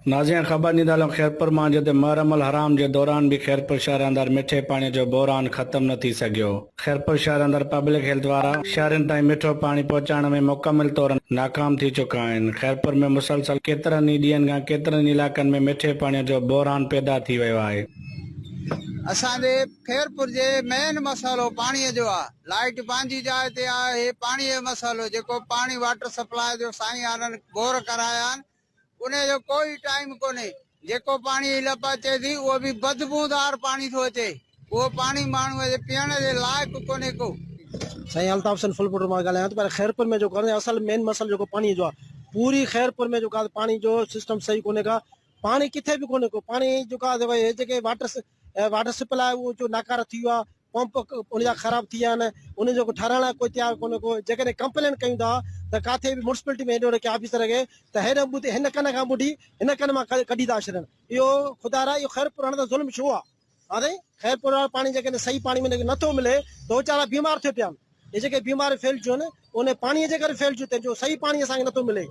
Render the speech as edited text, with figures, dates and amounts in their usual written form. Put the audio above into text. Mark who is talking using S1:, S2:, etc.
S1: नाज़िया ख़बर ॾींदा खैरपुर मां जिते मुहर्रम अल हराम जे दौरान भी खैरपुर शहर अंदर मिठे पानी जो बहरान खत्म न थी सघियो। खैरपुर शहर अंदर पब्लिक हेल्थ वारा शहरनि ताईं मिठो पानी पहुचाइण में मुकमिल तौर नाकाम थी चुका आहिनि। खैरपुर में मुसलसल केतिरनि ई ॾींहंनि खां केतिरनि इलाइक़नि में मिठे पानी जो बहरान पैदा थी वियो आहे।
S2: असांजे खैरपुर जे मेन मसलो पाणीअ जो आहे। लाइट पंहिंजी जाइ ते आहे, पाणीअ जो मसलो जेको पाणी वाटर सप्लाई जो साईं आननि बोर कराया आहिनि उन जो कोई टाइम कोन्हे। जेको पाणी लप अचे थी उहो बि बदबूदार पाणी थो अचे। उहो पाणी माण्हूअ जे पीअण जे लाइक़ु कोन्हे को।
S3: साईं अल्ताफ हुसैन फुलपुर मां ॻाल्हायां थो। पर खैरपुर में जो असल मेन मसलो जेको पाणी जो आहे, पूरी खैरपुर में जो पाणी जो सिस्टम सही कोन्हे का। पाणी किथे बि कोन्हे को। पाणी जेके वाटर सप्लाई उहो जो नाकारा थी वियो आहे, पंप उनजा ख़राब थी विया आहिनि, उन जो ठाराइण लाइ कोई तयारु कोन्हे को। जेकॾहिं कंप्लेन कयूं था त काथे बि म्युनिसिपैलिटी में हेॾो के ऑफिसर खे त हेॾे ॿुधी हिन कन खां ॿुधी हिन कन मां कढी था छॾनि। इहो ख़ुदा रा इहो खैरपुर हाणे त ज़ुल्म छो आहे? हाणे खैरपुर वारो पाणी जेकॾहिं सही पाणी में नथो मिले त वीचारा बीमार थिए पिया आहिनि। ये जेके बीमारी फैलजियूं आहिनि उन पाणीअ जे करे फैलजियूं, जो सही पाणी असांखे नथो मिले।